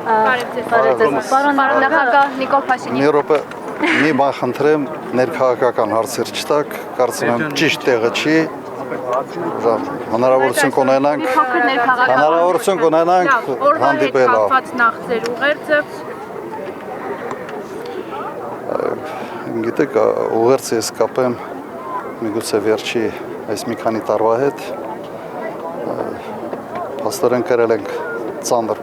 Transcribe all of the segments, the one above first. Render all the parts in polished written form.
Պարոն նախագահ Նիկոլ Փաշինյան։ Մի բան խնդրեմ, ներքաղաքական հարցեր չտակ, կարծում եմ ճիշտ տեղը չի, հնարավորություն կունենանք հանդիպել։ Կապված նախ ձեր ուղերձը։ Գիտեք, ուղերձը ես կապեմ միգուցե վերջի այս մի քանի տարվա հետ, փաստորեն կրել ենք ծանր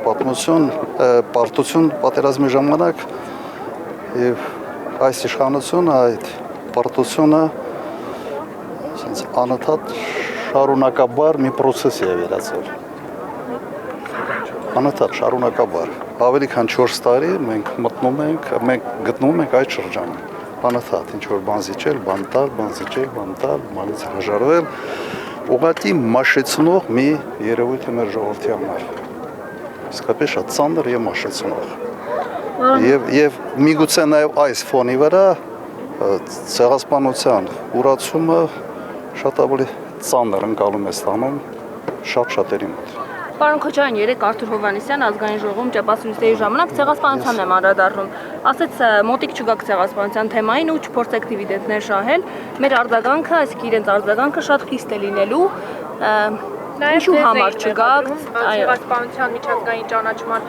պարտություն պատերազմի ժամանակ և այս իշխանությունը, այդ պարտությունը անընդհատ շարունակաբար մի պրոցեսի է վերածվել։ Անընդհատ շարունակաբար։ Ավելի քան 4 տարի մենք գտնվում ենք այդ շրջանում։ Անընդհատ ինչ-որ բան զիջել, բան տալ, մանից հրաժարվել, ուղղակի մաշեցնող մի երևույթ է մեր ժողովրդի համար։ Իսկապես շատ ծանր և մաշեցնող։ Եվ միգուցե նաև այս ֆոնի վրա ցեղասպանության ուրացումը շատ ավելի ծանր ընկալում է ստանում շատ-շատերի մոտ։ Պարոն Քոչարյան, երեկ Արթուր Հովհաննիսյանը ազգային ժողովում ճեպասությունների ժամանակ ցեղասպանությանն եմ անդրադառնում։ Ասեց մոտիկ չգաք ցեղասպանության թեմային ու չփորձեք դիվիդենտներ շահել։ Մեր արձագանքը, այսինքն իրենց արձագանքը շատ խիստ է լինելու։ Ինչու համար չգաք ցեղասպանության միջազգային ճանաչման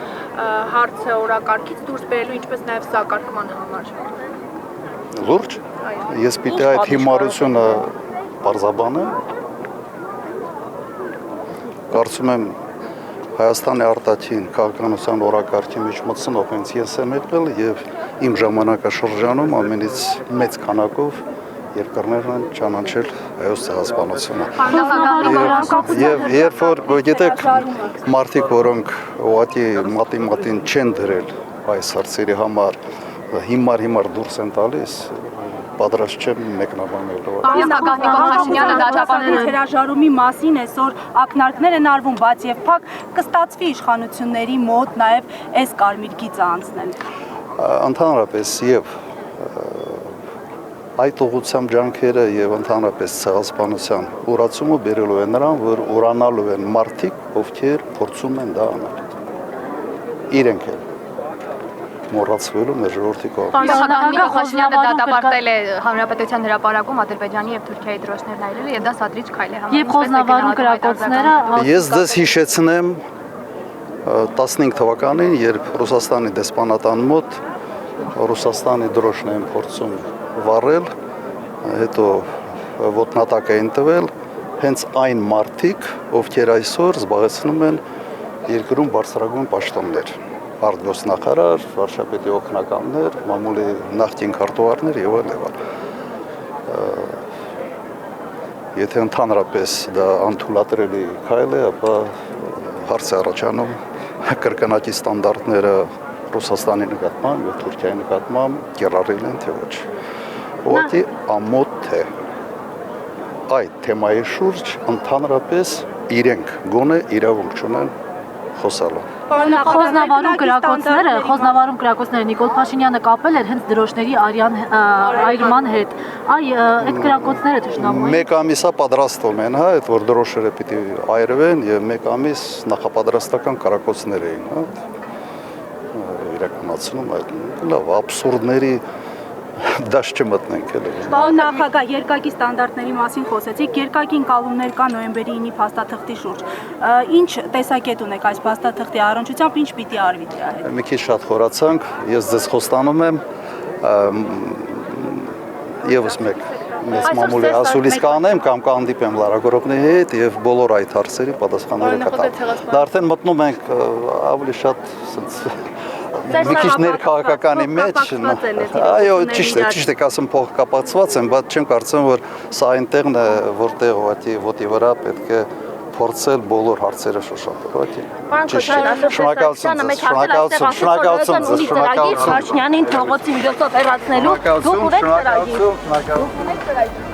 հարցը օրակարգից դուրս բերելու, ինչպես նաև սակարկման համար։ Լուրջ։ Ես պիտի այդ հիմարությունը պարզաբանեմ։ Կարծում եմ Հայաստանի արտաքին քաղաքականության օրակարգի մեջ մտցնող հենց ես եմ եղել և իմ ժամանակաշրջանում ամենից մեծ քանակով երկրներն են ճանաչել հայոց ցեղասպանությունը։ Եվ երբ որ գիտեք, մարդիկ, որոնք ուղղակի մատին չեն դրել այս հարցերի համար, հիմար դուրս են տալիս, պատրաստ չեմ մեկնաբանելու։ Նախագահ Նիկոլ Փաշինյանը դատապարտել հրաժարումի մասին այսօր ակնարկներ են արվում, բայց եւ փակ կստացվի իշխանությունների մոտ նաեւ այս կարմիր գիծը անցնել։ Ընդհանրապես եւ այդ ուղղությամբ ջանքերը եւ ընդհանրապես ցեղասպանության ուրացումը բերելու է նրան, որ ուրանալու են մարդիկ, ովքեր փորձում են դա անել։ Իրենք են մոռացվելու մեր ժողովրդի կողմից։ Նախագահ Նիկոլ Փաշինյանը դատապարտել է Հանրապետության հրապարակում Ադրբեջանի եւ Թուրքիայի դրոշներն այրելը եւ դա սադրիչ քայլ է համարվում։ Եվ խոզնավարում կրակոցները Ես ձեզ հիշեցնեմ 15 թվականին, երբ Ռուսաստանի դեսպանատան մոտ Ռուսաստանի դրոշն էին փորձում վառել, հետո ոտնատակ էին տվել հենց այն մարդիկ, ովքեր այսօր զբաղեցնում են երկրում բարձրագույն պաշտոններ։ Արտգործնախարար, վարչապետի օգնականներ, մամուլի նախկին քարտուղարներ եւ այլն։ Եթե ընդհանրապես դա անթույլատրելի քայլ է, ապա հարց է առաջանում կրկնակի ստանդարտները Ռուսաստանի նկատմամբ եւ Թուրքիայի նկատմամբ կիրառել են թե ոչ։ Ուղղակի ամոթ է այդ թեմայի շուրջ ընդհանրապես իրենք գոնե իրավունք չունեն խոսալու։ Խոզնավարում կրակոցները Նիկոլ Փաշինյանը կապել էր հենց դրոշների այրման հետ։ Այդ կրակոցները թշնամու են։ Մեկ ամիսա պատրաստվում են, հա, այդ որ դրոշերը պիտի այրվեն եւ մեկ ամիս նախապատրաստական կրակոցներ էին, հա։ Իրականացնում այդ լավ աբսուրդների դաշ չմտնենք էլի։ Պարոն նախագահ, երկակի ստանդարտների մասին խոսեցիք, երկակի ընկալումներ կա նոյեմբերի 9-ի փաստաթղթի շուրջ։ Ինչ տեսակետ ունեք այս փաստաթղթի առնչությամբ, ինչ պիտի արվի դրա հետ։ Մի քիչ շատ խորացանք, ես ձեզ խոստանում եմ եւս մեկ մեծ մամուլի ասուլիս կանեմ կամ կհանդիպեմ լրագրողների հետ եւ բոլոր այդ հարցերի պատասխանները կտամ։ Դա արդեն մտնում ենք ավելի շատ մի քիչ ներքաղաքականի մեջ, այո, ճիշտ է, ասեմ փող կապացված են, բայց չեմ կարծում, որ սա այնտեղն է, որտեղ ոտի վրա պետք է փորձել բոլոր հարցերը շոշափել, օքեյ։ Շնորհակալություն Փաշինյանին փողոցի միջոցով հեռացնելու, դուք ունեք ծրագիր։